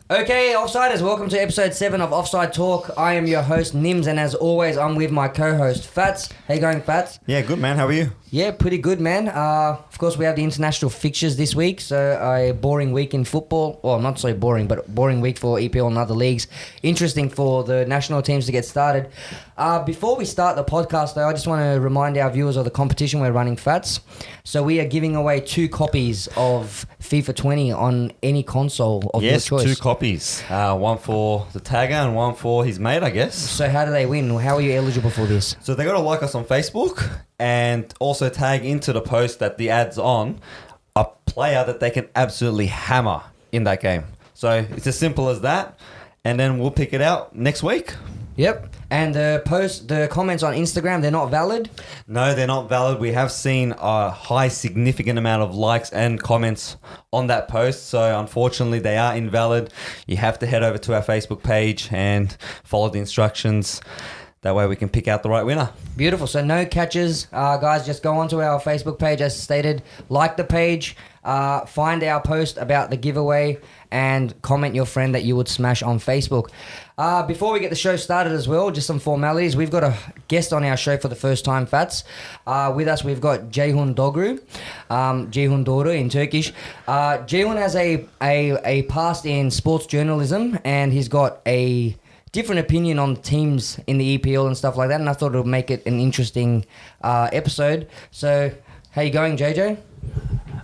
Okay, Offsiders, welcome to episode 7 of Offside Talk. I am your host, Nimz, and as always, I'm with my co-host, Fatz. How you going, Fatz? Yeah, good, man. How are you? Yeah, pretty good, man. Of course, we have the international fixtures this week, so a boring week in football. Well, not so boring, but boring week for EPL and other leagues. Interesting for the national teams to get started. Before we start the podcast, though, I just want to remind our viewers of the competition we're running, Fatz. So we are giving away 2 copies of FIFA 20 on any console of your choice. Yes, 2 copies. One for the tagger and one for his mate, I guess. So how do they win? How are you eligible for this? So they got to like us on Facebook and also tag into the post that the ad's on a player that they can absolutely hammer in that game. So it's as simple as that. And then we'll pick it out next week. Yep. And the comments on Instagram, they're not valid? No, they're not valid. We have seen a high significant amount of likes and comments on that post. So unfortunately, they are invalid. You have to head over to our Facebook page and follow the instructions. That way we can pick out the right winner. Beautiful. So no catches. Guys, just go onto our Facebook page as stated. Like the page. Find our post about the giveaway and comment your friend that you would smash on Facebook. Before we get the show started as well, just some formalities. We've got a guest on our show for the first time, Fatz. With us, we've got Ceyhun Dogru. Ceyhun Dogru in Turkish. Ceyhun has a past in sports journalism, and he's got a different opinion on teams in the EPL and stuff like that, and I thought it would make it an interesting episode. So, how you going, JJ?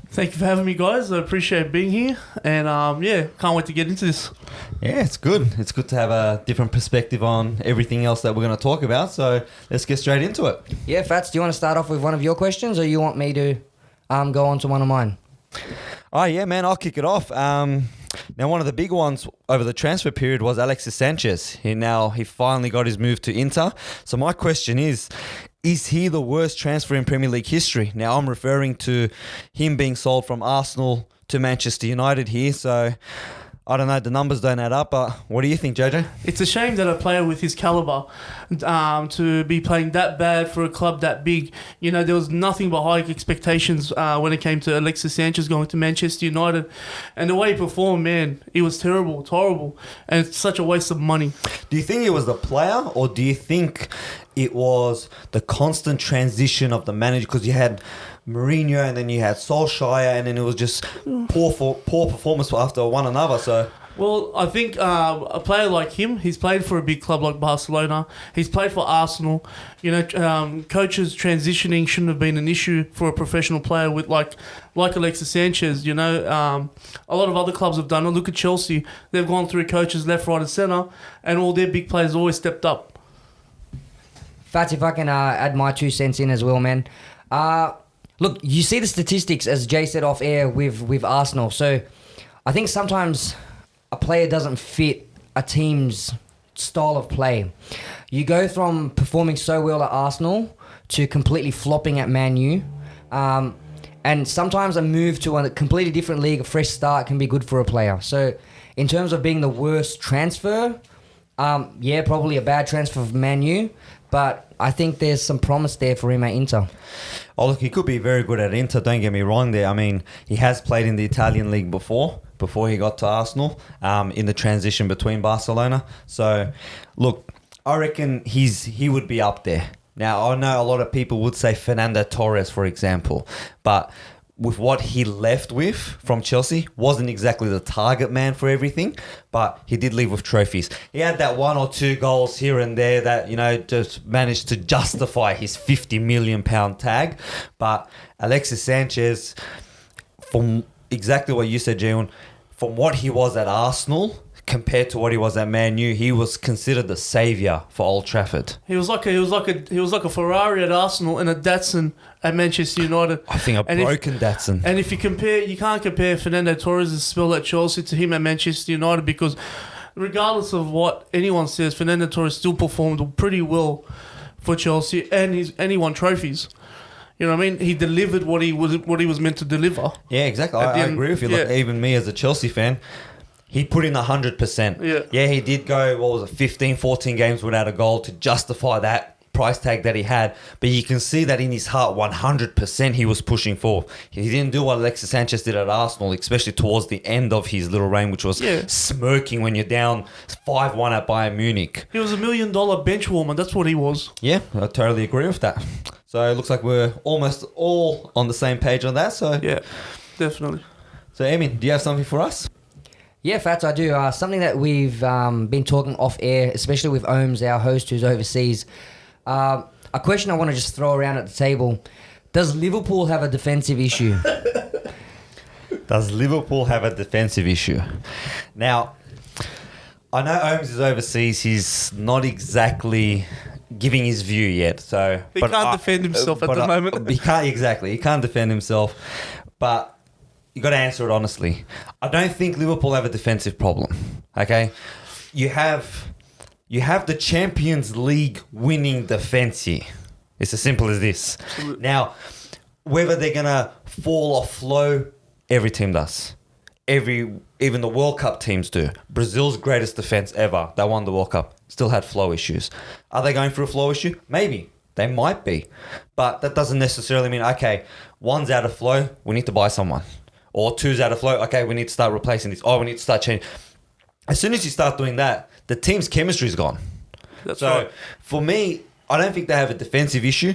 Thank you for having me, guys. I appreciate being here, and can't wait to get into this. Yeah, it's good. It's good to have a different perspective on everything else that we're going to talk about, so let's get straight into it. Yeah, Fats, do you want to start off with one of your questions, or you want me to go on to one of mine? Oh, yeah, man, I'll kick it off. Now, one of the big ones over the transfer period was Alexis Sanchez. He finally got his move to Inter. So my question is he the worst transfer in Premier League history? Now, I'm referring to him being sold from Arsenal to Manchester United here. So I don't know, the numbers don't add up, but what do you think, JJ? It's a shame that a player with his caliber to be playing that bad for a club that big. You know, there was nothing but high expectations when it came to Alexis Sanchez going to Manchester United. And the way he performed, man, it was terrible. It's horrible. And it's such a waste of money. Do you think it was the player, or do you think it was the constant transition of the manager? Because you had Mourinho and then you had Solskjaer, and then it was just poor performance after one another. So, well, I think a player like him, he's played for a big club like Barcelona. He's played for Arsenal. You know, coaches transitioning shouldn't have been an issue for a professional player with like Alexis Sanchez. You know, a lot of other clubs have done it. Look at Chelsea; they've gone through coaches left, right, and centre, and all their big players always stepped up. Fats, if I can add my 2 cents in as well, man. Look, you see the statistics, as Jay said off air, with Arsenal. So I think sometimes a player doesn't fit a team's style of play. You go from performing so well at Arsenal to completely flopping at Man U. And sometimes a move to a completely different league, a fresh start, can be good for a player. So in terms of being the worst transfer, probably a bad transfer for Man U. But I think there's some promise there for him at Inter. Oh, look, he could be very good at Inter, don't get me wrong there. I mean, he has played in the Italian league before he got to Arsenal, in the transition between Barcelona. So, look, I reckon he would be up there. Now, I know a lot of people would say Fernando Torres, for example, but with what he left with from Chelsea, wasn't exactly the target man for everything, but he did leave with trophies. He had that 1 or 2 goals here and there that, you know, just managed to justify his £50 million tag. But Alexis Sanchez, from exactly what you said, Jeyhun, from what he was at Arsenal compared to what he was at Man U, he was considered the saviour for Old Trafford. He was like a Ferrari at Arsenal and a Datsun at Manchester United. I think a broken Datsun. And if you can't compare Fernando Torres' spell at Chelsea to him at Manchester United, because regardless of what anyone says, Fernando Torres still performed pretty well for Chelsea, and he won trophies. You know what I mean? He delivered what he was meant to deliver. Yeah, exactly. I agree with you. Yeah. Look, even me as a Chelsea fan, he put in 100%. Yeah, he did go, 15, 14 games without a goal to justify that price tag that he had, but you can see that in his heart, 100% he was pushing for. He didn't do what Alexis Sanchez did at Arsenal, especially towards the end of his little reign, which was smirking when you're down 5-1 at Bayern Munich. He was $1 million bench warmer. That's what he was. Yeah, I totally agree with that. So it looks like we're almost all on the same page on that. So yeah, definitely. So Emin, do you have something for us? Yeah, Fats, I do. Something that we've been talking off air, especially with Ohms, our host who's overseas. A question I want to just throw around at the table. Does Liverpool have a defensive issue? Does Liverpool have a defensive issue? Now, I know Ohms is overseas. He's not exactly giving his view yet. So he can't defend himself at the moment. He can't defend himself. But you got to answer it honestly. I don't think Liverpool have a defensive problem. Okay, you have the Champions League winning defense here. It's as simple as this. Absolutely. Now, whether they're gonna fall off flow, every team does. Even the World Cup teams do. Brazil's greatest defense ever, they won the World Cup, still had flow issues. Are they going through a flow issue? Maybe. They might be. But that doesn't necessarily mean, okay, one's out of flow, we need to buy someone. Or two's out of flow, okay, we need to start replacing this. Oh, we need to start changing. As soon as you start doing that, the team's chemistry is gone. That's right. For me, I don't think they have a defensive issue.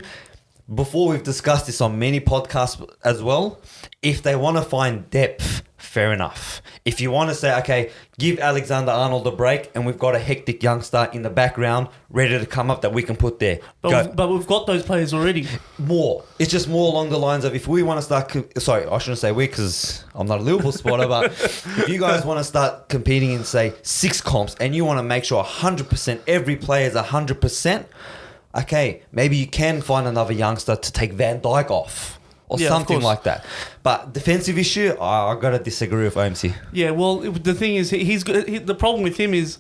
Before, we've discussed this on many podcasts as well. If they want to find depth, fair enough. If you want to say, okay, give Alexander-Arnold a break and we've got a hectic youngster in the background ready to come up that we can put there. But we've got those players already. More. It's just more along the lines of if we want to start... Sorry, I shouldn't say we because I'm not a Liverpool supporter, but if you guys want to start competing in, say, 6 comps and you want to make sure 100%, every player is 100%, okay, maybe you can find another youngster to take Van Dijk off. Or something like that. But defensive issue, I've got to disagree with OMC. Yeah, well, the thing is, the problem with him is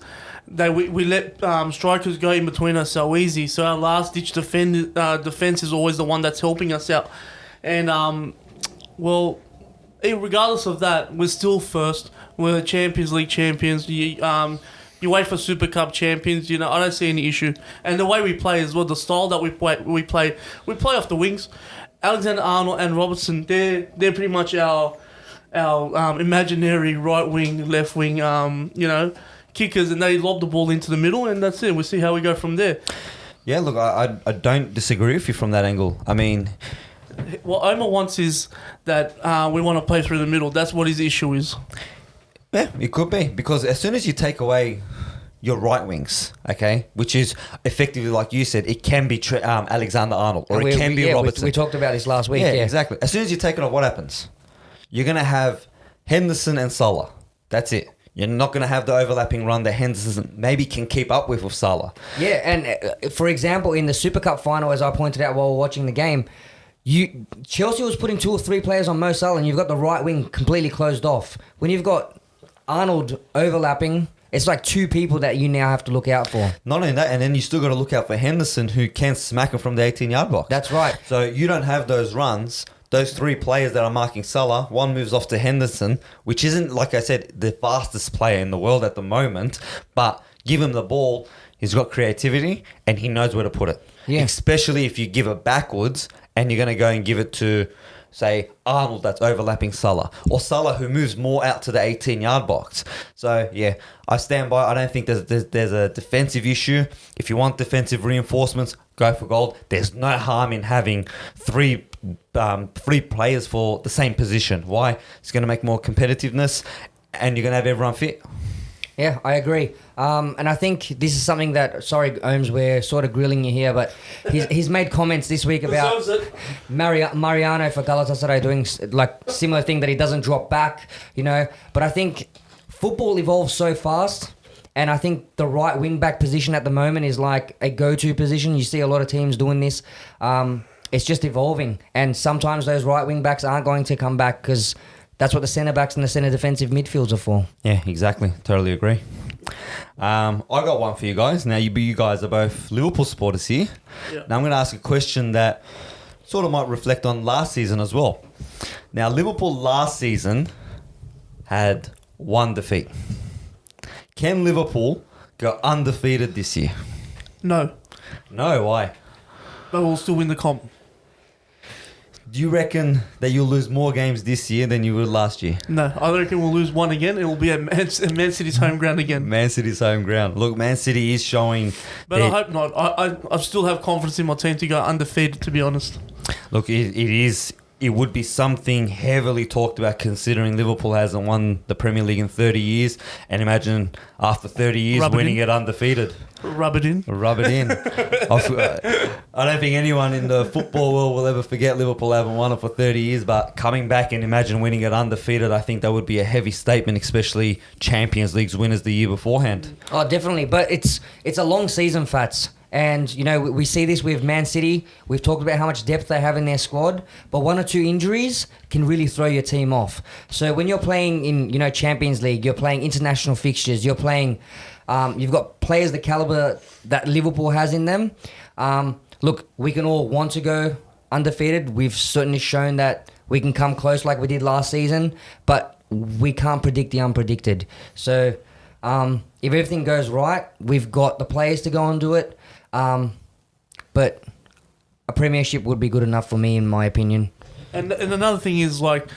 that we let strikers go in between us so easy. So our last-ditch defense is always the one that's helping us out. And, regardless of that, we're still first. We're Champions League champions. You wait for Super Cup champions. I don't see any issue. And the way we play as well, the style that we play off the wings. Alexander-Arnold and Robertson, they're pretty much our imaginary right wing, left wing, kickers, and they lob the ball into the middle, and that's it. We'll see how we go from there. Yeah, look, I don't disagree with you from that angle. I mean, what Omar wants is that we want to play through the middle. That's what his issue is. Yeah, it could be because as soon as you take away your right wings, okay, which is effectively, like you said, it can be Alexander-Arnold or it can be Robertson. We talked about this last week. Yeah, exactly. As soon as you take it off, what happens? You're going to have Henderson and Salah. That's it. You're not going to have the overlapping run that Henderson maybe can keep up with Salah. Yeah, and for example, in the Super Cup final, as I pointed out while watching the game, Chelsea was putting 2 or 3 players on Mo Salah, and you've got the right wing completely closed off. When you've got Arnold overlapping, it's like 2 people that you now have to look out for. Not only that, and then you still got to look out for Henderson, who can smack him from the 18-yard box. That's right. So you don't have those runs. Those 3 players that are marking Salah, one moves off to Henderson, which isn't, like I said, the fastest player in the world at the moment, but give him the ball, he's got creativity, and he knows where to put it. Yeah. Especially if you give it backwards, and you're going to go and give it to, say, Arnold that's overlapping Salah, or Salah who moves more out to the 18-yard box. So, yeah, I stand by. I don't think there's a defensive issue. If you want defensive reinforcements, go for gold. There's no harm in having 3 players for the same position. Why? It's going to make more competitiveness, and you're going to have everyone fit. Yeah, I agree. And I think this is something that, sorry, Ohms, we're sort of grilling you here, but he's made comments this week about Mariano for Galatasaray doing like similar thing that he doesn't drop back, But I think football evolves so fast, and I think the right wing back position at the moment is like a go-to position. You see a lot of teams doing this. It's just evolving, and sometimes those right wing backs aren't going to come back because that's what the centre backs and the centre defensive midfields are for. Yeah, exactly. Totally agree. I got one for you guys. Now, you guys are both Liverpool supporters here. Yeah. Now, I'm going to ask a question that sort of might reflect on last season as well. Now, Liverpool last season had 1 defeat. Can Liverpool go undefeated this year? No. No, why? but we'll still win the comp. Do you reckon that you'll lose more games this year than you would last year? No, I reckon we'll lose one again. It will be at Man City's home ground again. Man City's home ground. Look, Man City is showing... But I hope not. I still have confidence in my team to go undefeated, to be honest. Look, it would be something heavily talked about considering Liverpool hasn't won the Premier League in 30 years. And imagine after 30 years winning it undefeated. Rub it in. Rub it in. I don't think anyone in the football world will ever forget Liverpool haven't won it for 30 years. But coming back and imagine winning it undefeated, I think that would be a heavy statement, especially Champions League's winners the year beforehand. Oh, definitely. But it's a long season, Fats. And, you know, we see this with Man City. We've talked about how much depth they have in their squad. But 1 or 2 injuries can really throw your team off. So when you're playing in, you know, Champions League, you're playing international fixtures, you're playing... you've got players the caliber that Liverpool has in them. Look, we can all want to go undefeated. We've certainly shown that we can come close like we did last season. But we can't predict the unpredicted. So if everything goes right, we've got the players to go and do it. But a premiership would be good enough for me, in my opinion. And another thing is, like,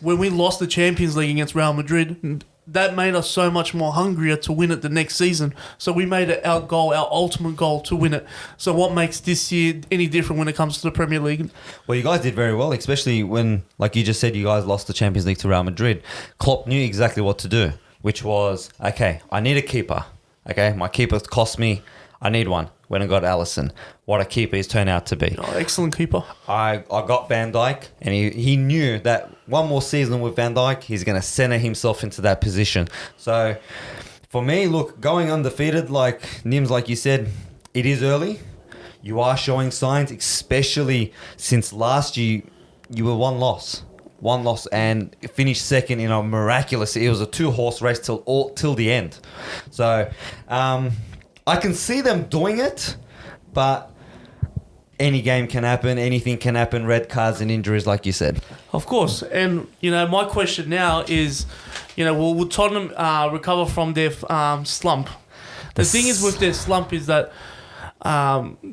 when we lost the Champions League against Real Madrid, that made us so much more hungrier to win it the next season. So we made it our goal, our ultimate goal, to win it. So what makes this year any different when it comes to the Premier League? Well, you guys did very well, especially when, like you just said, you guys lost the Champions League to Real Madrid. Klopp knew exactly what to do, which was, okay, I need a keeper. Okay, my keeper cost me. I need one. When I got Alisson, what a keeper he's turned out to be. Oh, excellent keeper. I got Van Dijk, and he knew that one more season with Van Dijk, he's going to center himself into that position. So, for me, look, going undefeated, like Nimz, like you said, it is early. You are showing signs, especially since last year, you were one loss and finished second in a miraculous... It was a 2-horse race till the end. So... I can see them doing it, but any game can happen, anything can happen, red cards and injuries, like you said. Of course. And, you know, my question now is, you know, will Tottenham recover from their slump? The thing is with their slump is that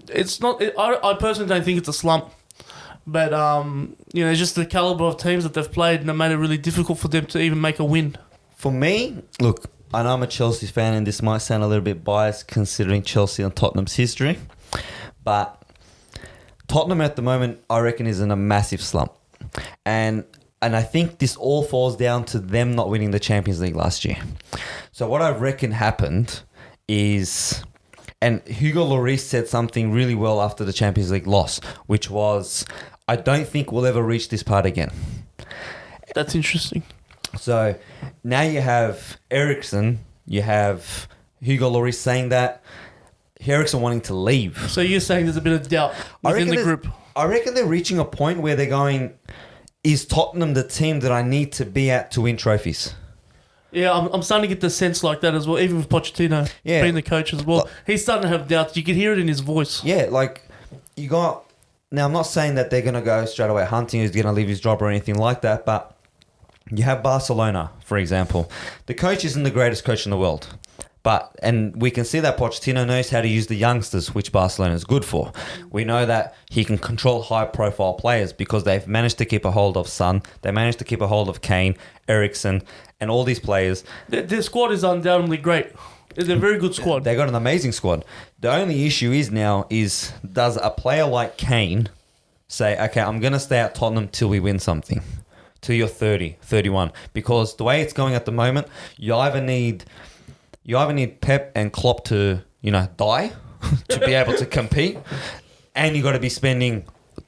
it's not... I personally don't think it's a slump. But, you know, just the caliber of teams that they've played, and it made it really difficult for them to even make a win. For me, look... I know I'm a Chelsea fan, and this might sound a little bit biased considering Chelsea and Tottenham's history, but Tottenham at the moment, I reckon, is in a massive slump. And I think this all falls down to them not winning the Champions League last year. So what I reckon happened is... And Hugo Lloris said something really well after the Champions League loss, which was, I don't think we'll ever reach this part again. That's interesting. So now you have Eriksen, you have Hugo Lloris saying that, Eriksen wanting to leave. So you're saying there's a bit of doubt within the group? I reckon they're reaching a point where they're going, is Tottenham the team that I need to be at to win trophies? Yeah, I'm starting to get the sense like that as well, even with Pochettino being the coach as well. He's starting to have doubts. You can hear it in his voice. Yeah, like you got... Now, I'm not saying that they're going to go straight away hunting, who's going to leave his job or anything like that, but... You have Barcelona, for example. The coach isn't the greatest coach in the world. And we can see that Pochettino knows how to use the youngsters, which Barcelona is good for. We know that he can control high-profile players because they've managed to keep a hold of Son. They managed to keep a hold of Kane, Eriksen, and all these players. Their squad is undoubtedly great. It's a very good squad. They got an amazing squad. The only issue is now is, does a player like Kane say, okay, I'm going to stay at Tottenham till we win something? Till you're 30, 31. Because the way it's going at the moment, you either need Pep and Klopp to, you know, die to be able to compete, and you got to be spending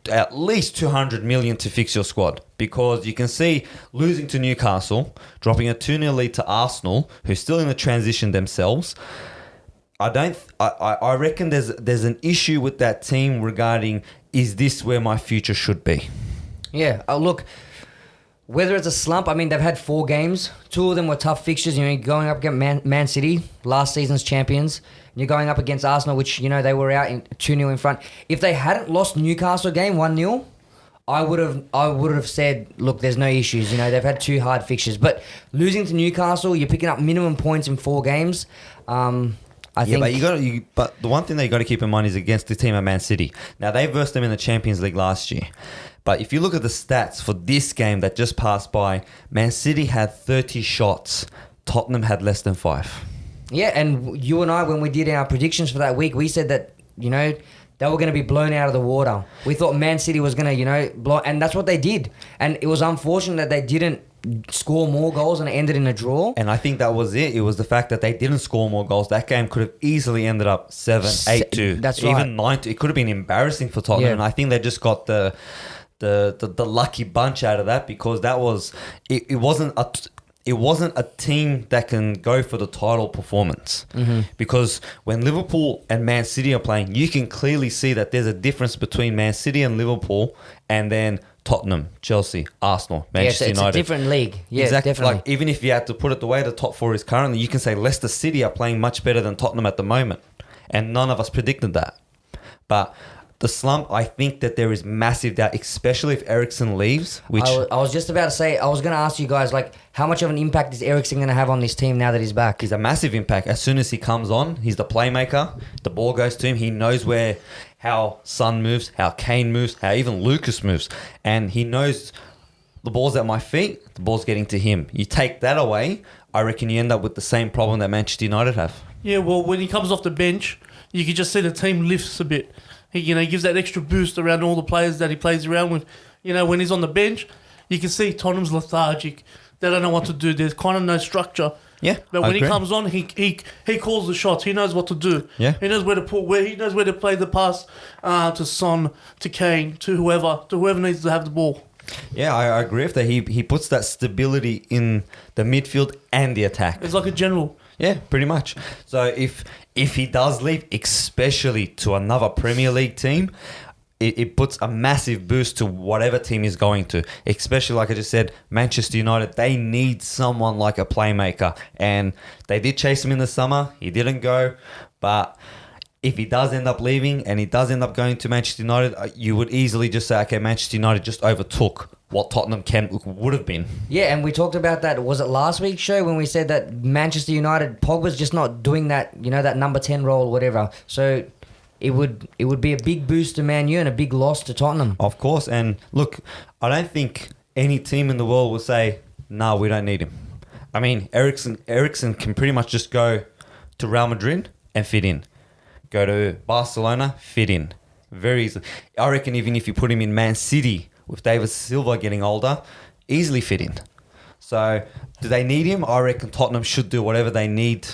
at least 200 million to fix your squad, because you can see losing to Newcastle, dropping a 2-0 lead to Arsenal, who's still in the transition themselves. I reckon there's an issue with that team regarding, is this where my future should be? Yeah, look, whether it's a slump, I mean, they've had 4 games. 2 of them were tough fixtures. You know, you're going up against Man City, last season's champions. You're going up against Arsenal, which, you know, they were out in 2-0 in front. If they hadn't lost Newcastle game 1-0, I would have said, look, there's no issues. You know, they've had 2 hard fixtures. But losing to Newcastle, you're picking up minimum points in 4 games. I think. But the one thing that you got to keep in mind is against the team at Man City. Now they versed them in the Champions League last year, but if you look at the stats for this game that just passed by, Man City had 30 shots. Tottenham had less than 5. Yeah, and you and I, when we did our predictions for that week, we said that, you know, they were going to be blown out of the water. We thought Man City was going to, you know, blow, and that's what they did. And it was unfortunate that they didn't score more goals and it ended in a draw. And I think that was it. It was the fact that they didn't score more goals. That game could have easily ended up 7-8-2. That's right. Even 9-2. It could have been embarrassing for Tottenham. Yeah. And I think they just got the lucky bunch out of that, because that was it wasn't a team that can go for the title performance. Mm-hmm. Because when Liverpool and Man City are playing, you can clearly see that there's a difference between Man City and Liverpool, and then Tottenham, Chelsea, Arsenal, Manchester It's United. a different league. Yeah, exactly. definitely. Like, even if you had to put it the way the top 4 is currently, you can say Leicester City are playing much better than Tottenham at the moment. And none of us predicted that. But the slump, I think that there is massive doubt, especially if Eriksen leaves. Which I was just about to say, I was going to ask you guys, like, how much of an impact is Eriksen going to have on this team now that he's back? is a massive impact. As soon as he comes on, he's the playmaker. The ball goes to him. He knows how Son moves, how Kane moves, how even Lucas moves. And he knows the ball's at my feet, the ball's getting to him. You take that away, I reckon you end up with the same problem that Manchester United have. Yeah, well, when he comes off the bench, you can just see the team lifts a bit. He gives that extra boost around all the players that he plays around with. When he's on the bench, you can see Tottenham's lethargic. They don't know what to do. There's kind of no structure. Yeah, But I when agree. he comes on, he calls the shots. He knows what to do. Yeah. He knows where to he knows where to play the pass to Son, to Kane, to whoever needs to have the ball. Yeah, I agree with that. He puts that stability in the midfield and the attack. It's like a general. Yeah, pretty much. So if he does leave, especially to another Premier League team, it puts a massive boost to whatever team he's going to. Especially, like I just said, Manchester United, they need someone like a playmaker. And they did chase him in the summer. He didn't go. But if he does end up leaving and he does end up going to Manchester United, you would easily just say, okay, Manchester United just overtook what Tottenham would have been. Yeah, and we talked about that. Was it last week's show when we said that Manchester United, Pogba's just not doing that, that number 10 role or whatever. So it would be a big boost to Man U and a big loss to Tottenham. Of course. And look, I don't think any team in the world will say, no, we don't need him. I mean, Eriksen can pretty much just go to Real Madrid and fit in. Go to Barcelona, fit in. Very easily. I reckon even if you put him in Man City with David Silva getting older, easily fit in. So, do they need him? I reckon Tottenham should do whatever they need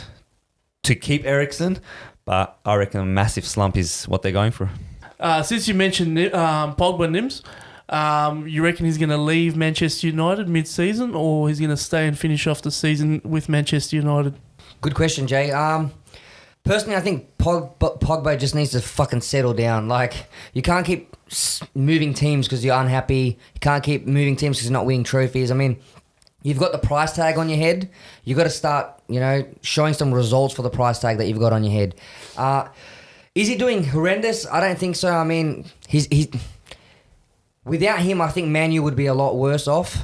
to keep Eriksen, but I reckon a massive slump is what they're going for. Since you mentioned Pogba, Nimz, you reckon he's going to leave Manchester United mid-season, or he's going to stay and finish off the season with Manchester United? Good question, Jay. Personally, I think Pogba just needs to fucking settle down. Like, you can't keep moving teams because you're unhappy. You can't keep moving teams because you're not winning trophies. I mean, you've got the price tag on your head. You've got to start, showing some results for the price tag that you've got on your head. Is he doing horrendous? I don't think so. I mean, he's without him, I think Man U would be a lot worse off.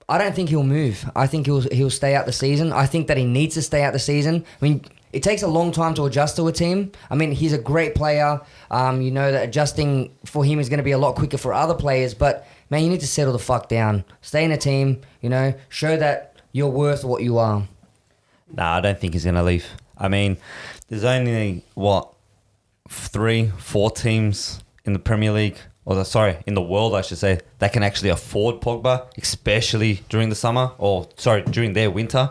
I don't think he'll move. I think he'll stay out the season. I think that he needs to stay out the season. I mean, it takes a long time to adjust to a team. I mean, he's a great player. That adjusting for him is going to be a lot quicker for other players. But, man, you need to settle the fuck down. Stay in a team, show that you're worth what you are. Nah, I don't think he's going to leave. I mean, there's only, 3-4 teams in the Premier League, in the world, I should say, that can actually afford Pogba, especially during the summer, during their winter.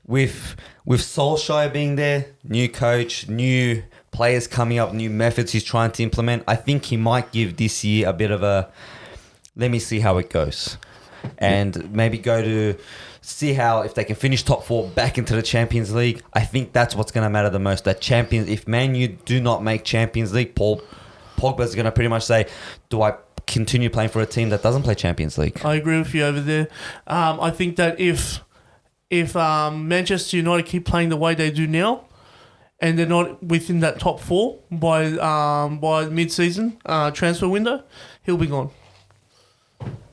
With Solskjaer being there, new coach, new players coming up, new methods he's trying to implement, I think he might give this year a bit of a, let me see how it goes. And maybe go to see how, if they can finish top 4 back into the Champions League. I think that's what's going to matter the most. If Man U do not make Champions League, Pogba's going to pretty much say, do I continue playing for a team that doesn't play Champions League? I agree with you over there. I think that if Manchester United keep playing the way they do now, and they're not within that top 4 by mid-season transfer window, he'll be gone.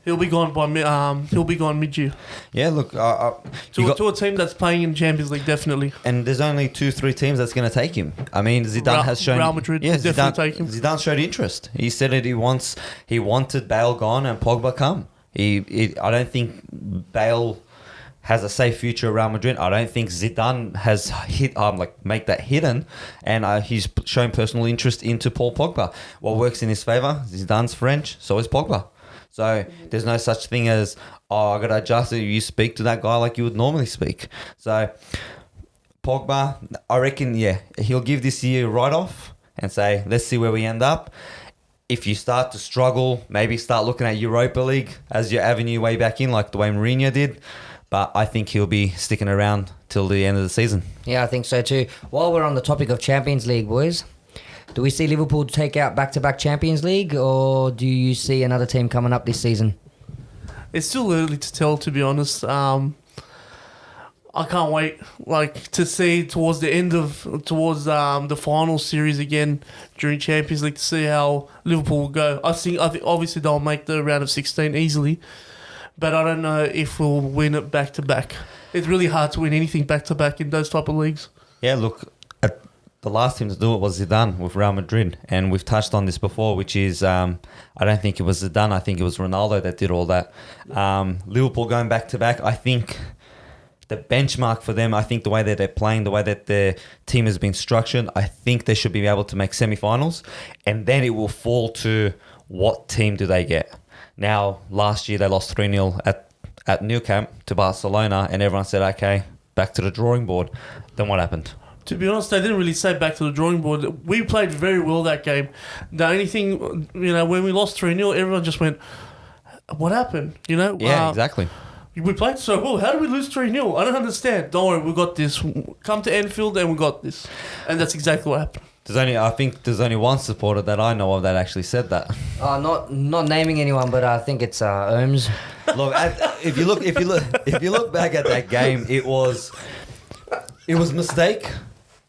He'll be gone by mid-year. Yeah, look, To a team that's playing in Champions League, definitely. and there's only 2-3 teams that's going to take him. I mean, Zidane has shown Real Madrid Yeah, definitely take him. Zidane showed interest. He said it. He wanted Bale gone and Pogba come. I don't think Bale has a safe future at Real Madrid. I don't think Zidane has make that hidden, and he's shown personal interest into Paul Pogba. What works in his favour? Zidane's French, so is Pogba. So there's no such thing as, I got to adjust it. You speak to that guy like you would normally speak. So Pogba, I reckon, he'll give this year right off and say, let's see where we end up. If you start to struggle, maybe start looking at Europa League as your avenue way back in, like the way Mourinho did. But I think he'll be sticking around till the end of the season. Yeah, I think so too. While we're on the topic of Champions League, boys, do we see Liverpool take out back-to-back Champions League, or do you see another team coming up this season? It's still early to tell, to be honest. I can't wait, to see towards the final series again during Champions League to see how Liverpool will go. I think obviously they'll make the round of 16 easily, but I don't know if we'll win it back to back. It's really hard to win anything back to back in those type of leagues. Yeah, look, the last team to do it was Zidane with Real Madrid, and we've touched on this before, which is I don't think it was Zidane. I think it was Ronaldo that did all that. Liverpool going back to back, I think the benchmark for them, I think the way that they're playing, the way that their team has been structured, I think they should be able to make semi-finals, and then it will fall to what team do they get. Now, last year they lost 3-0 at Nou Camp to Barcelona, and everyone said, okay, back to the drawing board. Then what happened? To be honest, they didn't really say back to the drawing board. We played very well that game. The only thing, when we lost 3-0, everyone just went, what happened? Yeah, exactly. We played so well. How did we lose 3-0? I don't understand. Don't worry, we got this. Come to Anfield and we got this. And that's exactly what happened. I think there's only one supporter that I know of that actually said that. Not naming anyone, but I think it's Ohms. Look, if you look back at that game, it was a mistake.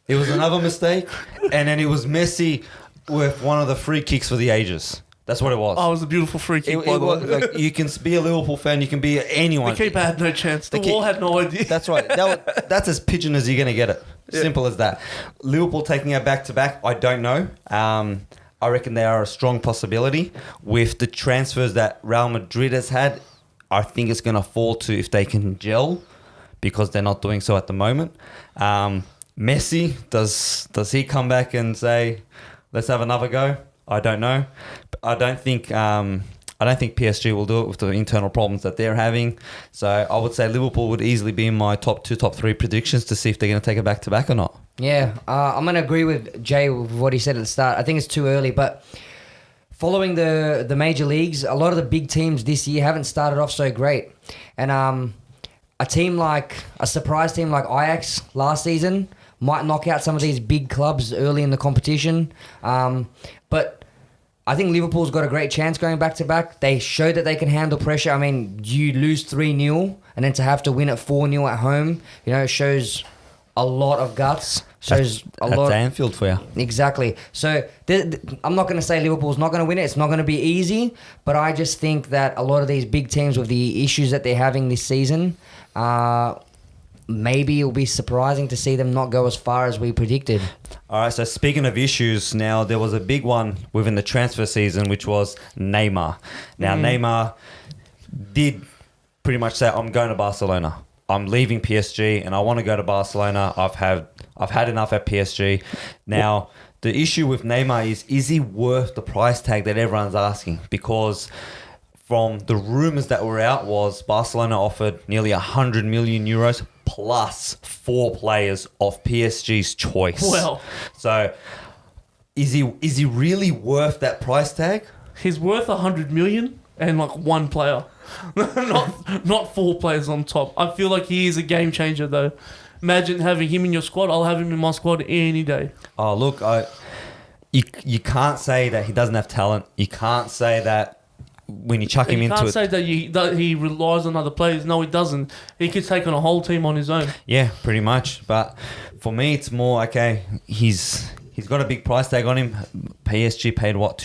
It was another mistake, and then it was Messi with one of the free kicks for the ages. That's what it was. Oh, it was a beautiful free kick. You can be a Liverpool fan, you can be anyone. The keeper had no chance. The wall had no idea. That's right. That's as pigeon as you're going to get it. Yeah. Simple as that. Liverpool taking it back to back, I don't know. I reckon they are a strong possibility. With the transfers that Real Madrid has had, I think it's going to fall to if they can gel, because they're not doing so at the moment. Messi, does he come back and say, let's have another go? I don't know. I don't think PSG will do it with the internal problems that they're having. So I would say Liverpool would easily be in my top 3 predictions to see if they're going to take it back to back or not. Yeah, I'm going to agree with Jay with what he said at the start. I think it's too early, but following the major leagues, a lot of the big teams this year haven't started off so great. And a surprise team like Ajax last season might knock out some of these big clubs early in the competition. But I think Liverpool's got a great chance going back to back. They showed that they can handle pressure. I mean, you lose 3-0 and then to have to win at 4-0 at home, shows a lot of guts. Shows a lot. That's Anfield for you. Exactly. So I'm not going to say Liverpool's not going to win it. It's not going to be easy. But I just think that a lot of these big teams with the issues that they're having this season, maybe it'll be surprising to see them not go as far as we predicted. All right, so speaking of issues, now there was a big one within the transfer season, which was Neymar. Now, Neymar did pretty much say, I'm going to Barcelona. I'm leaving PSG and I want to go to Barcelona. I've had enough at PSG. Now, the issue with Neymar is he worth the price tag that everyone's asking? Because from the rumours that were out was Barcelona offered nearly 100 million euros plus 4 players of PSG's choice. Well, so is he really worth that price tag? He's worth 100 million and one player, not 4 players on top. I feel like he is a game changer though. Imagine having him in your squad. I'll have him in my squad any day. Oh look, you can't say that he doesn't have talent. You can't say that. When you chuck him into it... You can't say that he relies on other players. No, he doesn't. He could take on a whole team on his own. Yeah, pretty much. But for me, it's more, okay, he's got a big price tag on him. PSG paid, what,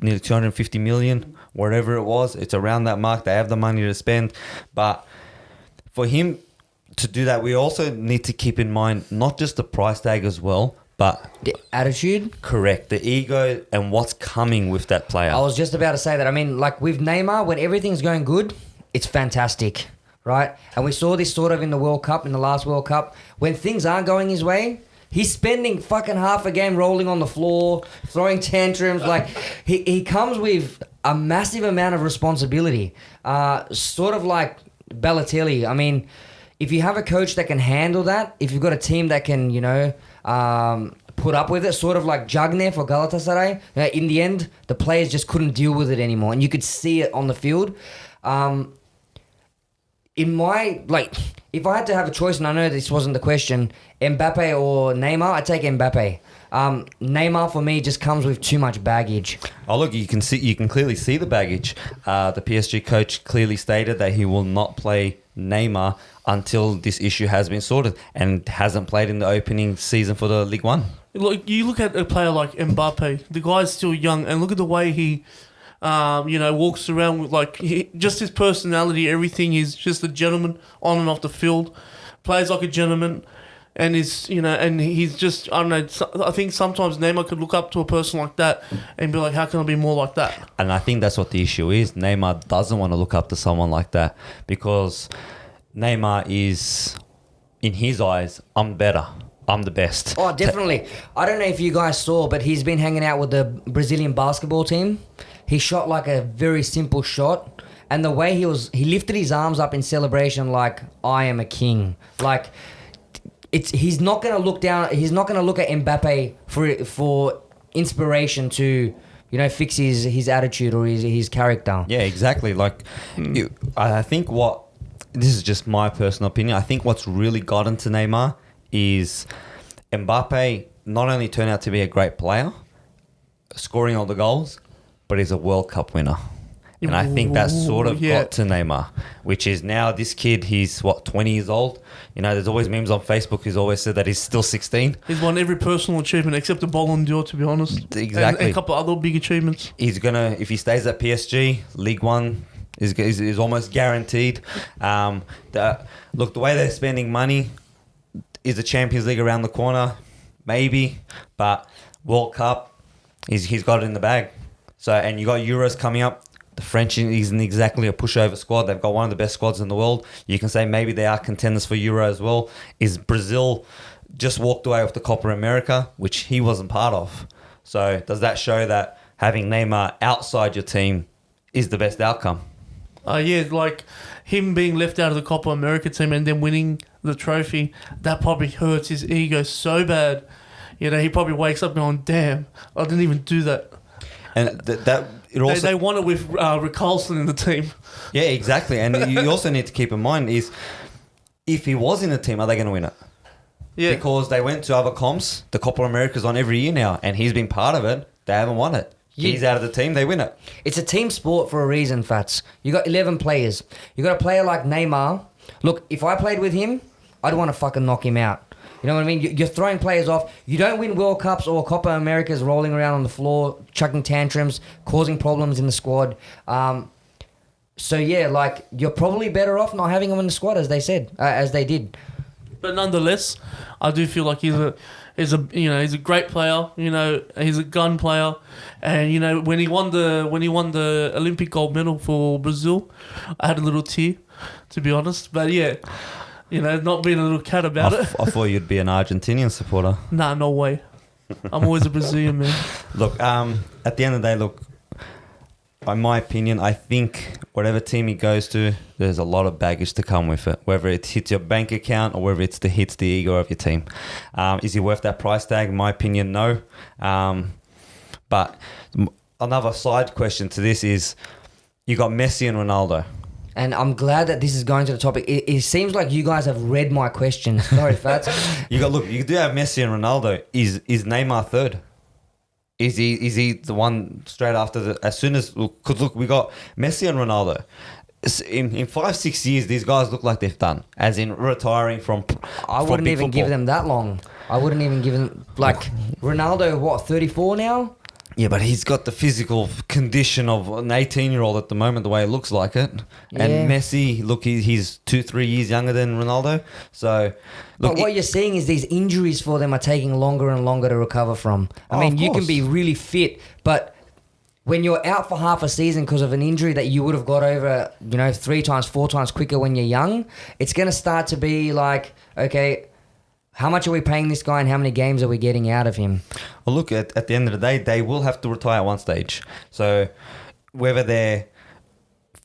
nearly 250 million wherever it was. It's around that mark. They have the money to spend. But for him to do that, we also need to keep in mind not just the price tag as well, but The attitude. correct, the ego and what's coming with that player. I was just about to say that. I mean, like with Neymar, when everything's going good, it's fantastic, right? And we saw this sort of in the World Cup, in the last World Cup. When things aren't going his way, he's spending fucking half a game rolling on the floor, throwing tantrums. Like, he comes with a massive amount of responsibility. Sort of like Balotelli. I mean, if you have a coach that can handle that, if you've got a team that can, put up with it, sort of like Jagne for Galatasaray, in the end, the players just couldn't deal with it anymore. And you could see it on the field. If I had to have a choice, and I know this wasn't the question, Mbappe or Neymar, I'd take Mbappe. Neymar for me just comes with too much baggage. Oh look, you can clearly see the baggage. The PSG coach clearly stated that he will not play Neymar until this issue has been sorted, and hasn't played in the opening season for the Ligue 1. Look, you look at a player like Mbappe. The guy's still young, and look at the way he, walks around with just his personality. Everything. He's just a gentleman on and off the field. Plays like a gentleman. And he's just, I don't know, I think sometimes Neymar could look up to a person like that and be like, how can I be more like that? And I think that's what the issue is. Neymar doesn't want to look up to someone like that, because Neymar is, in his eyes, I'm better. I'm the best. Oh, definitely. I don't know if you guys saw, but he's been hanging out with the Brazilian basketball team. He shot like a very simple shot. And the way he lifted his arms up in celebration like, I am a king. Like... He's not going to look down. He's not going to look at Mbappe for inspiration to, fix his attitude or his character. Yeah, exactly. I think this is just my personal opinion. I think what's really gotten to Neymar is Mbappe not only turned out to be a great player, scoring all the goals, but he's a World Cup winner. And I think that sort of got to Neymar, which is now this kid, he's 20 years old. There's always memes on Facebook. He's always said that he's still 16. He's won every personal achievement except the Ballon d'Or, to be honest. Exactly. And a couple other big achievements. He's if he stays at PSG, Ligue 1 is almost guaranteed. The way they're spending money, is the Champions League around the corner? Maybe. But World Cup, he's got it in the bag. So, and you got Euros coming up. The French isn't exactly a pushover squad. They've got one of the best squads in the world. You can say maybe they are contenders for Euro as well. Is Brazil just walked away with the Copa America, which he wasn't part of. So does that show that having Neymar outside your team is the best outcome? Like him being left out of the Copa America team and then winning the trophy, that probably hurts his ego so bad. He probably wakes up going, damn, I didn't even do that. And they want it with Ricarlson in the team. Yeah, exactly. And you also need to keep in mind is, if he was in the team, are they going to win it? Yeah. Because they went to other comps. The Copa America's on every year now, and he's been part of it. They haven't won it. He's out of the team, they win it. It's a team sport for a reason, Fats. You got 11 players. You got a player like Neymar. Look, if I played with him, I'd want to fucking knock him out. You know what I mean? You're throwing players off. You don't win World Cups or Copa Americas rolling around on the floor, chucking tantrums, causing problems in the squad. You're probably better off not having him in the squad, as they said, as they did. But nonetheless, I do feel like he's a great player. He's a gun player, and when he won the Olympic gold medal for Brazil, I had a little tear, to be honest. But yeah. Not being a little cat about it. I thought you'd be an Argentinian supporter. Nah, no way. I'm always a Brazilian, man. Look, at the end of the day, in my opinion, I think whatever team he goes to, there's a lot of baggage to come with it. Whether it hits your bank account or whether it hits the ego of your team. Is he worth that price tag? In my opinion, no. But another side question to this is, you got Messi and Ronaldo. And I'm glad that this is going to the topic. It seems like you guys have read my question. Sorry, Fats. You do have Messi and Ronaldo. Is Neymar third? Is he the one straight after as soon as, because look, we got Messi and Ronaldo. In 5-6 years, these guys look like they've done, as in retiring from. I wouldn't even give them that long. I wouldn't even give them Ronaldo. 34 now? Yeah, but he's got the physical condition of an 18-year-old at the moment, the way it looks like it. Yeah. And Messi, look, he's 2-3 years younger than Ronaldo. So, look, But what you're seeing is these injuries for them are taking longer and longer to recover from. I Oh, mean, of you can course. be really fit, but when you're out for half a season because of an injury that you would have got over, 3 times, 4 times quicker when you're young, it's going to start to be like, okay, how much are we paying this guy and how many games are we getting out of him? well, look, at the end of the day, they will have to retire at one stage. So, whether they're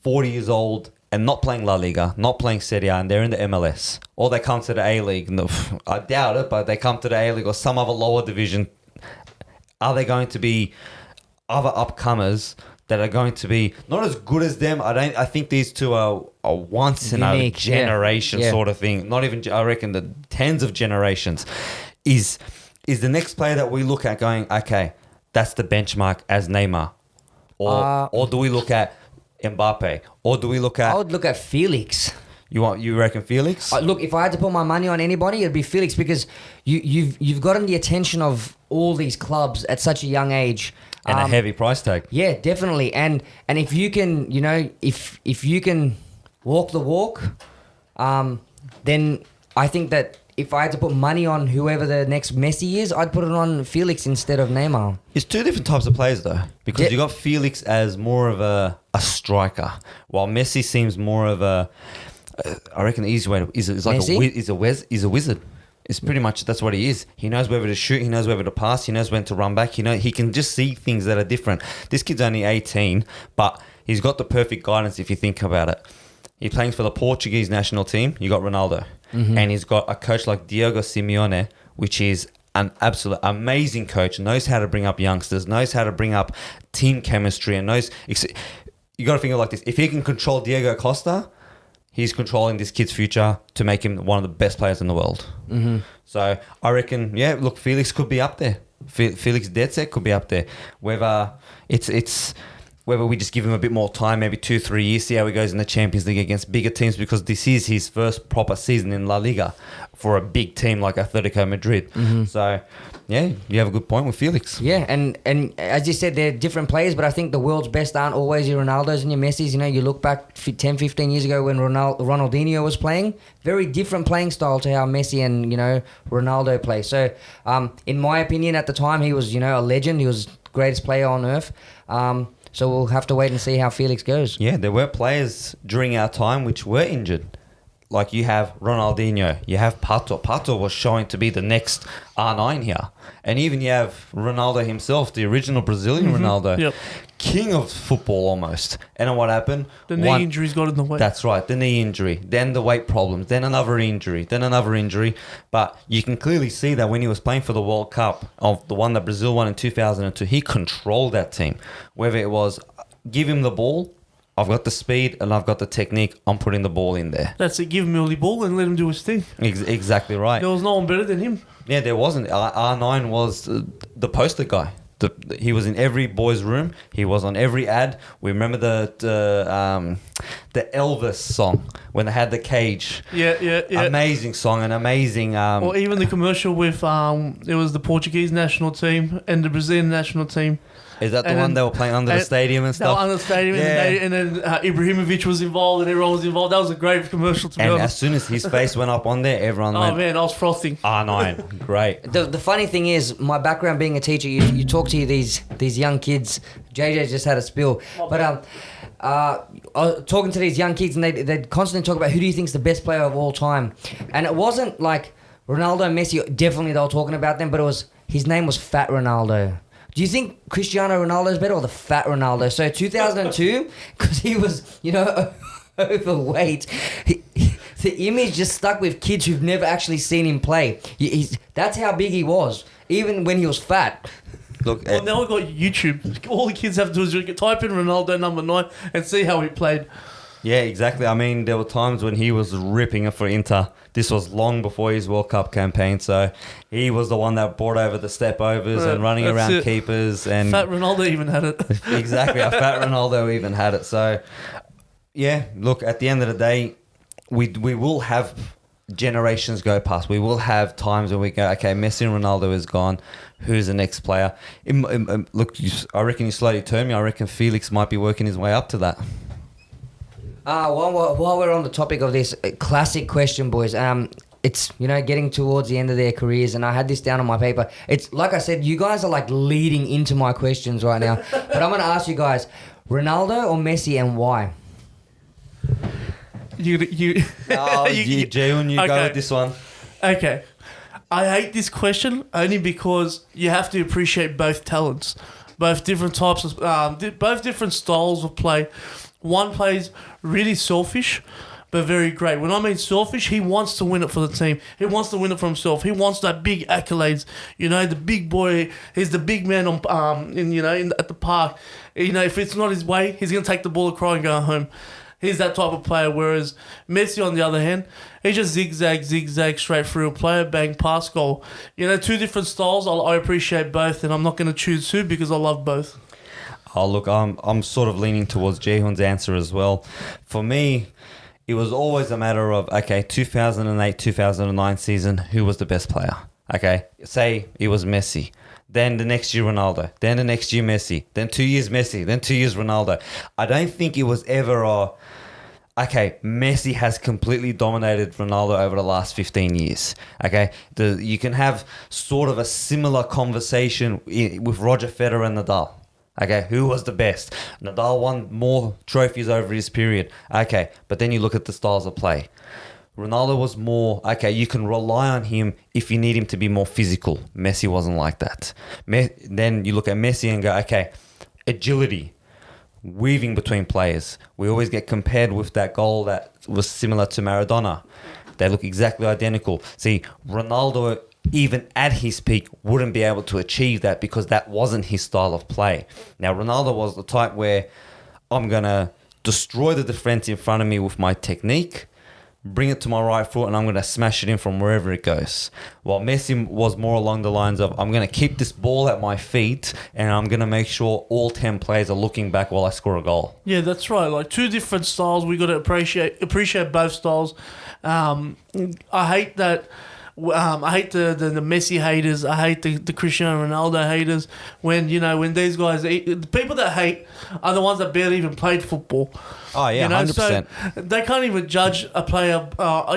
40 years old and not playing La Liga, not playing Serie A, and they're in the MLS, or they come to the A-League, I doubt it, but they come to the A-League or some other lower division, are they going to be other upcomers that are going to be not as good as them? I think these two are once in a Unique, yeah. generation Yeah. sort of thing. Not even, I reckon, the tens of generations. Is the next player that we look at going, okay, that's the benchmark as Neymar? Or do we look at Mbappe? Or do we look I at, would look at Felix. you reckon Felix? Look, if I had to put my money on anybody, it'd be Felix because you've gotten the attention of all these clubs at such a young age. And a heavy price tag. Yeah, definitely. And if you can, if you can walk the walk, then I think that if I had to put money on whoever the next Messi is, I'd put it on Felix instead of Neymar. It's two different types of players though, because Yeah. you got Felix as more of a striker, while Messi seems more of a. I reckon the easy way is like Messi? he's a wizard. It's pretty much that's what he is. He knows whether to shoot, he knows whether to pass, he knows when to run back. He can just see things that are different. This kid's only 18, but he's got the perfect guidance if you think about it. He's playing for the Portuguese national team. You got Ronaldo, and he's got a coach like Diego Simeone, which is an absolute amazing coach. Knows how to bring up youngsters, knows how to bring up team chemistry, and knows. You got to think of it like this: if he can control Diego Costa, he's controlling this kid's future to make him one of the best players in the world. Mm-hmm. So I reckon, yeah, look, Felix could be up there. Felix dead set could be up there. Whether whether we just give him a bit more time, maybe 2-3 years, see how he goes in the Champions League against bigger teams, because this is his first proper season in La Liga for a big team like Atletico Madrid. Mm-hmm. So, yeah, you have a good point with Felix. Yeah, and as you said, they're different players, but I think the world's best aren't always your Ronaldos and your Messis. You look back 10, 15 years ago when Ronaldinho was playing, very different playing style to how Messi and, Ronaldo play. So, in my opinion, at the time, he was, a legend. He was the greatest player on earth. So we'll have to wait and see how Felix goes. Yeah, there were players during our time which were injured. Like you have Ronaldinho, you have Pato. Pato was showing to be the next R9 here. And even you have Ronaldo himself, the original Brazilian Ronaldo. Yep. King of football almost. And then what happened? The knee injuries got in the way. That's right, the knee injury. Then the weight problems. Then another injury. Then another injury. But you can clearly see that when he was playing for the World Cup, of the one that Brazil won in 2002, he controlled that team. Whether it was give him the ball, I've got the speed and I've got the technique, I'm putting the ball in there. That's it. Give him early ball and let him do his thing. Exactly right. There was no one better than him. Yeah, there wasn't. R9 was the poster guy. He was in every boy's room. He was on every ad. We remember the Elvis song when they had the cage. Yeah. Amazing song and amazing. Or even the commercial with it was the Portuguese national team and the Brazilian national team. Is that the and one then- they were playing under the stadium and They were stuff? under the stadium, Yeah. and then Ibrahimovic was involved, and everyone was involved. That was a great commercial, to be And as honest. soon as his face went up on there, everyone Oh went, man, I was frosting. R9, great. The funny thing is, my background being a teacher, you talk to these young kids. JJ just had a spill, but I was talking to these young kids, and they'd constantly talk about who do you think's the best player of all time, and it wasn't like Ronaldo and Messi. Definitely they were talking about them, but his name was Fat Ronaldo. Do you think Cristiano Ronaldo is better or the Fat Ronaldo? So 2002, because he was overweight. The image just stuck with kids who've never actually seen him play. That's how big he was, even when he was fat. Look, Well, now we've got YouTube. All the kids have to do is type in Ronaldo number 9 and see how he played. yeah, exactly. I mean, there were times when he was ripping it for Inter. This was long before his World Cup campaign, so he was the one that brought over the step overs and running That's around it. keepers. And Fat Ronaldo even had it. exactly, a Fat Ronaldo even had it. So, yeah, look, at the end of the day, we will have generations go past, we will have times when we go, okay, Messi and Ronaldo is gone. Who's the next player? Look, I reckon you slowly turn me. I reckon Felix might be working his way up to that. While we're on the topic of this classic question, boys, it's, getting towards the end of their careers, and I had this down on my paper. It's like I said, you guys are like leading into my questions right now. But I'm going to ask you guys, Ronaldo or Messi, and why? Ceyhun, you Okay. go with this one. Okay. I hate this question only because you have to appreciate both talents, both different types of, both different styles of play. One plays really selfish, but very great. When I mean selfish, he wants to win it for the team. He wants to win it for himself. He wants that big accolades. The big boy. He's the big man at the park. If it's not his way, he's gonna take the ball, cry, and go home. He's that type of player. Whereas Messi, on the other hand, he just zigzag straight through a player, bang, pass, goal. Two different styles. I appreciate both, and I'm not going to choose two because I love both. Oh, look, I'm sort of leaning towards Ceyhun's answer as well. For me, it was always a matter of, okay, 2008, 2009 season, who was the best player? Okay, say it was Messi. Then the next year, Ronaldo. Then the next year, Messi. Then 2 years, Messi. Then 2 years, Ronaldo. I don't think it was ever okay, Messi has completely dominated Ronaldo over the last 15 years. Okay, you can have sort of a similar conversation with Roger Federer and Nadal. Okay, who was the best? Nadal won more trophies over his period. Okay, but then you look at the styles of play. Ronaldo was more, okay, you can rely on him if you need him to be more physical. Messi wasn't like that. Then you look at Messi and go, okay, agility, weaving between players. We always get compared with that goal that was similar to Maradona. They look exactly identical. See, Ronaldo, even at his peak, wouldn't be able to achieve that because that wasn't his style of play. Now, Ronaldo was the type where I'm going to destroy the defense in front of me with my technique, bring it to my right foot, and I'm going to smash it in from wherever it goes. While Messi was more along the lines of, I'm going to keep this ball at my feet and I'm going to make sure all 10 players are looking back while I score a goal. Yeah, that's right. Like two different styles. We got to appreciate both styles. I hate that. I hate the Messi haters. I hate the Cristiano Ronaldo haters. When these guys, the people that hate are the ones that barely even played football. Oh yeah, 100%. So they can't even judge a player.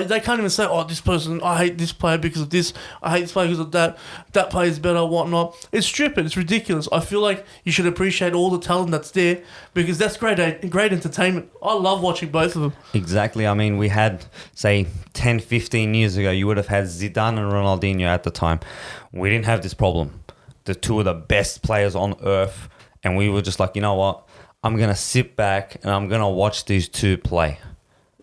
They can't even say, "Oh, this person, I hate this player because of this. I hate this player because of that. That player's better, whatnot." It's stupid. It's ridiculous. I feel like you should appreciate all the talent that's there because that's great entertainment. I love watching both of them. Exactly. I mean, we had, say, 10, 15 years ago, you would have had Zidane and Ronaldinho at the time. We didn't have this problem. The two of the best players on earth. And we were just like, you know what? I'm going to sit back and I'm going to watch these two play.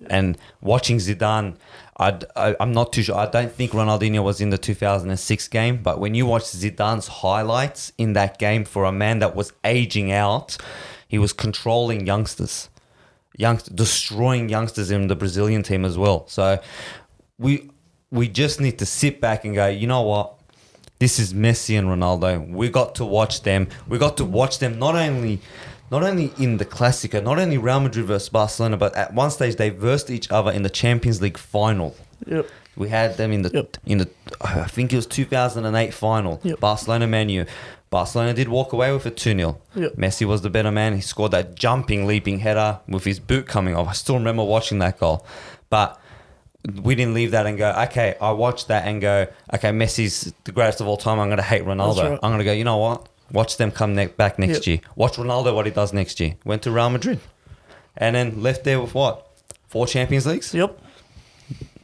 And watching Zidane, I'm not too sure. I don't think Ronaldinho was in the 2006 game. But when you watch Zidane's highlights in that game for a man that was aging out, he was controlling youngsters. Destroying youngsters in the Brazilian team as well. So we just need to sit back and go, you know what? This is Messi and Ronaldo. We got to watch them. We got to watch them not only in the Classico, not only Real Madrid versus Barcelona, but at one stage they versed each other in the Champions League final. Yep. We had them in the I think it was 2008 final. Yep. Barcelona Man U. Barcelona did walk away with a 2-0. Yep. Messi was the better man. He scored that jumping, leaping header with his boot coming off. I still remember watching that goal. But we didn't leave that and go, okay, I watched that and go, okay, Messi's the greatest of all time. I'm going to hate Ronaldo. That's right. I'm going to go, you know what? Watch them come back next year. Watch Ronaldo, what he does next year. Went to Real Madrid. And then left there with what? 4 Champions Leagues? Yep.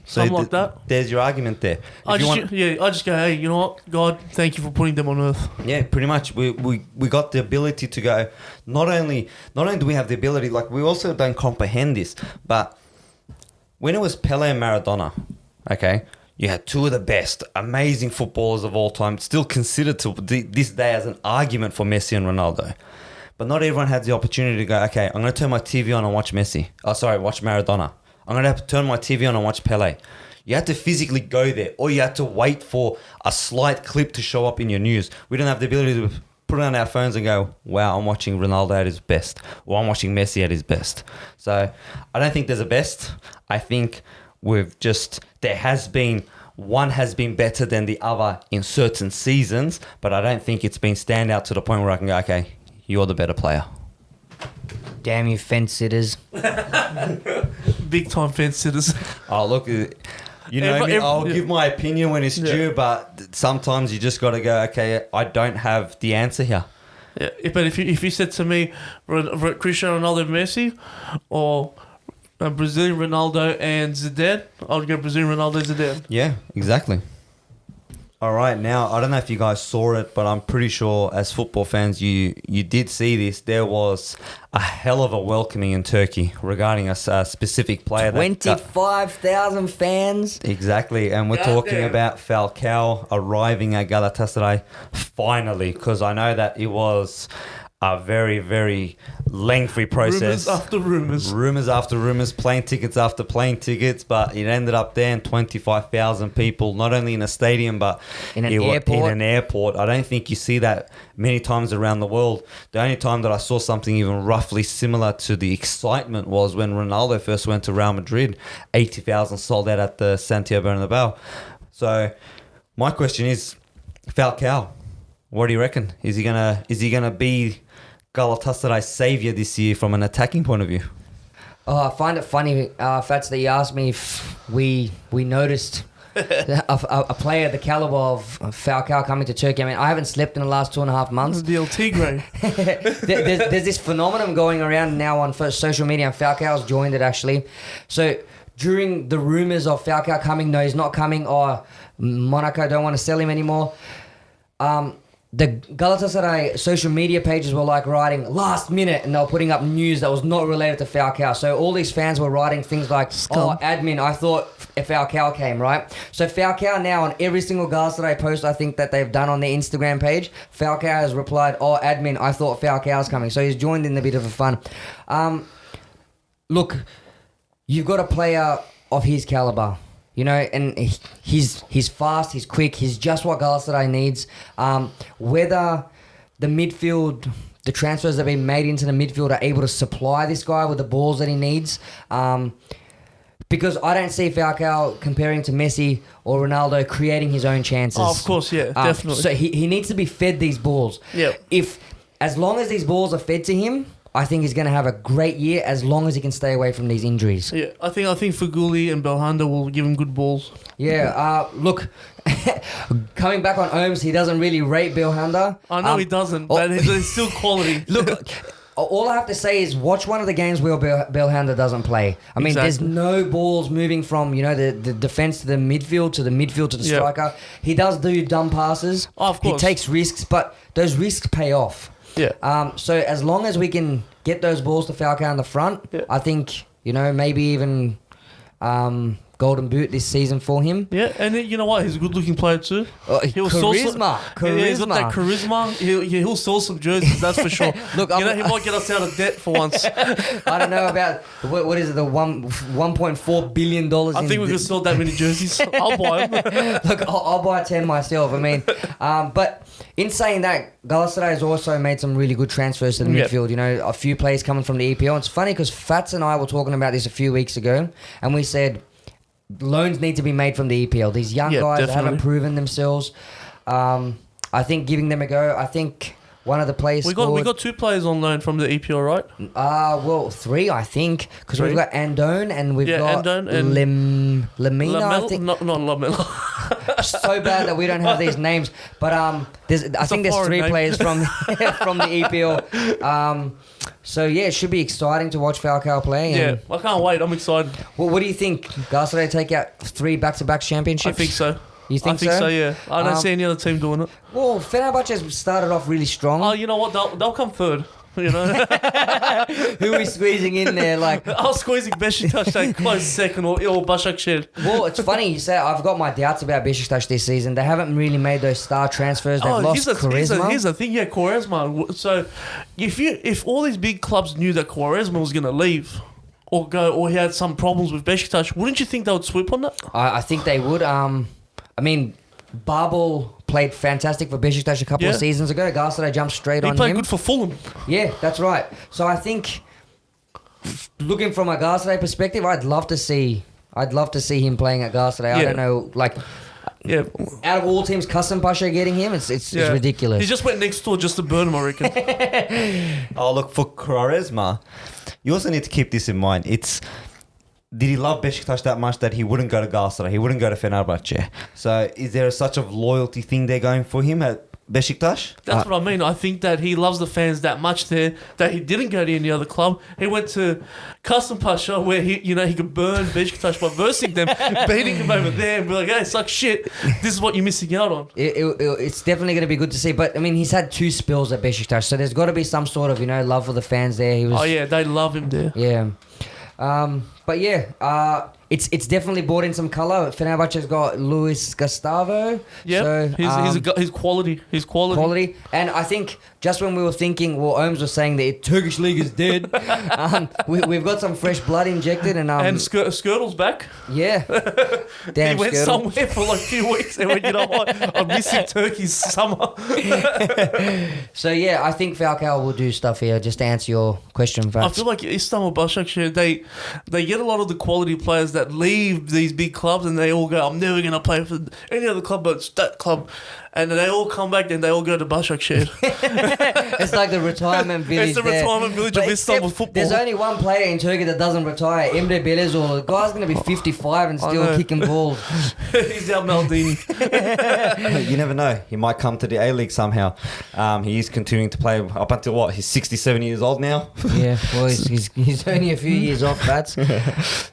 So Something like that. There's your argument there. I just go, hey, you know what? God, thank you for putting them on earth. Yeah, pretty much. We got the ability to go, not only do we have the ability, like we also don't comprehend this, but when it was Pele and Maradona, okay, you had two of the best, amazing footballers of all time, still considered to this day as an argument for Messi and Ronaldo. But not everyone had the opportunity to go, okay, I'm going to turn my TV on and watch Messi. Watch Maradona. I'm going to have to turn my TV on and watch Pele. You had to physically go there, or you had to wait for a slight clip to show up in your news. We don't have the ability to put it on our phones and go, wow, I'm watching Ronaldo at his best, or I'm watching Messi at his best. So I don't think there's a best. I think one has been better than the other in certain seasons, but I don't think it's been standout to the point where I can go, okay, you're the better player. Damn you fence sitters. Big time fence sitters. Oh, look, you know me, I'll give my opinion when it's due, but sometimes you just got to go, okay, I don't have the answer here. Yeah, but if you said to me, Cristiano Ronaldo, Messi, or Brazilian Ronaldo and Zidane, I'd go Brazilian Ronaldo, Zidane. Yeah, exactly. All right, now, I don't know if you guys saw it, but I'm pretty sure as football fans, you did see this. There was a hell of a welcoming in Turkey regarding a specific player. 25,000 fans. Exactly, and we're talking about Falcao arriving at Galatasaray finally, because I know that it was a very, very lengthy process. Rumours after rumours. Rumours after rumours, plane tickets after plane tickets, but it ended up there in 25,000 people, not only in a stadium, but in an airport. I don't think you see that many times around the world. The only time that I saw something even roughly similar to the excitement was when Ronaldo first went to Real Madrid. 80,000 sold out at the Santiago Bernabeu. So my question is, Falcao, what do you reckon? Is he gonna be Galatasaray's saviour this year from an attacking point of view? Oh, I find it funny, Fats, that you asked me if we noticed a player the calibre of Falcao coming to Turkey. I mean, I haven't slept in the last 2.5 months. The El Tigre. there's this phenomenon going around now on social media, and Falcao's joined it actually. So during the rumours of Falcao coming, no, he's not coming, or Monaco don't want to sell him anymore, the Galatasaray social media pages were like writing last minute, and they were putting up news that was not related to Falcao. So all these fans were writing things like, oh, admin, I thought Falcao came, right? So Falcao now, on every single Galatasaray post I think that they've done on their Instagram page, Falcao has replied, oh, admin, I thought Falcao's coming. So he's joined in a bit of a fun. Look, you've got a player of his calibre. You know, and he's fast, he's quick, he's just what Galatasaray needs. Whether the midfield, the transfers that have been made into the midfield are able to supply this guy with the balls that he needs. Because I don't see Falcao comparing to Messi or Ronaldo creating his own chances. Oh, of course, yeah, definitely. So he needs to be fed these balls. Yeah. As long as these balls are fed to him, I think he's going to have a great year as long as he can stay away from these injuries. Yeah, I think Fuguli and Belhanda will give him good balls. Yeah, look, coming back on Ohms, he doesn't really rate Belhanda. I know he doesn't, but he's still quality. Look, all I have to say is watch one of the games where Belhanda doesn't play. I mean, There's no balls moving from, the defence to the midfield to the striker. He does do dumb passes. Oh, of course. He takes risks, but those risks pay off. Yeah. So as long as we can get those balls to Falcao in the front, I think, maybe even Golden Boot this season for him. Yeah, and you know what? He's a good-looking player too. Charisma. He's got that charisma. He'll sell some jerseys, that's for sure. Look, he might get us out of debt for once. I don't know about what is it, the $1.4 billion. I think we could sell that many jerseys. I'll buy them. Look, I'll buy 10 myself. I mean, but in saying that, Galatasaray has also made some really good transfers to the midfield. A few players coming from the EPL. It's funny because Fats and I were talking about this a few weeks ago, and we said loans need to be made from the EPL. These young guys that haven't proven themselves. I think giving them a go. I think one of the players we got 2 players on loan from the EPL, right? Well, 3 I think, because we've got Andone and we've got Lemina. I think not Lamela. So bad that we don't have these names, but I think there's 3 players from from the EPL. So yeah, it should be exciting to watch Falcao play. Yeah, I can't wait. I'm excited. Well, what do you think? Galatasaray take out 3 back-to-back championships? I think so. You think so? I think so, yeah. I don't see any other team doing it. Well, Fenerbahce has started off really strong. Oh, you know what? They'll come third. Who are we squeezing in there? Like, I was squeezing Beşiktaş to close second or Başakşehir. Well, it's funny you say. I've got my doubts about Beşiktaş this season. They haven't really made those star transfers. They've lost Quaresma. Here's the thing, Quaresma. So, if all these big clubs knew that Quaresma was going to leave or go, or he had some problems with Beşiktaş, wouldn't you think they would swoop on that? I think they would. I mean, Babel played fantastic for Beşiktaş a couple of seasons ago. Galatasaray jumped straight on him. He played good for Fulham. Yeah, that's right. So I think, looking from a Galatasaray perspective, I'd love to see I'd love to see him playing at Gas today. I Yeah. don't know, like, Yeah. out of all teams, Custom Pasha getting him, it's Yeah. ridiculous. He just went next door just to burn him, I reckon. Oh, look, for Quaresma, you also need to keep this in mind. Did he love Beşiktaş that much that he wouldn't go to Galatasaray? He wouldn't go to Fenerbahçe. So is there such a loyalty thing they're going for him at Beşiktaş? That's what I mean. I think that he loves the fans that much there that he didn't go to any other club. He went to Custom Pasha where he could burn Beşiktaş by versing them, beating him over there and be like, hey, suck shit. This is what you're missing out on. It's definitely going to be good to see. But, I mean, he's had 2 spills at Beşiktaş, so there's got to be some sort of, love for the fans there. He was, Oh, yeah, they love him there. Yeah. But yeah, it's definitely brought in some colour. Fenerbahce's got Luis Gustavo. Yeah, So, he's quality. He's quality. quality. And I think just when we were thinking, Ohms was saying the Turkish league is dead, we've got some fresh blood injected. And Skirtle's back. yeah. Damn, He went Skirtle. somewhere for like a few weeks and went, you know what, I'm missing Turkey's summer. So yeah, I think Falcao will do stuff here. Just to answer your question, Fats. I feel like Istanbul Başakşehir, they get a lot of the quality players that leave these big clubs and they all go, I'm never going to play for any other club but that club. And they all come back and they all go to Başakşehir. It's like the retirement village. It's the there. retirement village But of except Istanbul football. There's only one player in Turkey that doesn't retire, Emre Belözoğlu. The guy's going to be 55 and I still know. kicking balls. He's our Maldini. You never know. He might come to the A-League somehow. He is continuing to play up until what? He's 67 years old now. Yeah, well, he's only a few years off, Fats.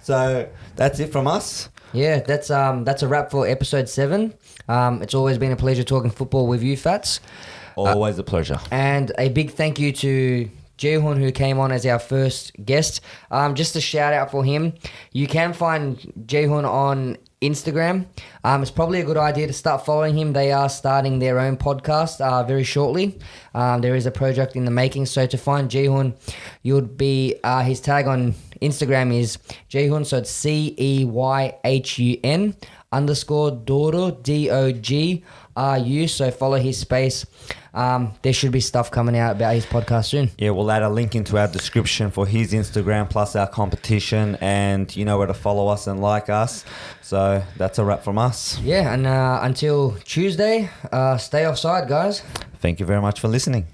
So that's it from us. Yeah, that's a wrap for episode 7. It's always been a pleasure talking football with you, Fats. Always a pleasure. And a big thank you to Ceyhun, who came on as our first guest. Just a shout out for him. You can find Ceyhun on Instagram. It's probably a good idea to start following him. They are starting their own podcast very shortly. There is a project in the making. So to find Ceyhun, you'd be his tag on Instagram is Ceyhun. So it's CEYHUN _Dogru DOGRU. So follow his space. There should be stuff coming out about his podcast soon. Yeah, we'll add a link into our description for his Instagram plus our competition, and you know where to follow us and like us. So that's a wrap from us. Yeah, and until Tuesday, stay offside, guys. Thank you very much for listening.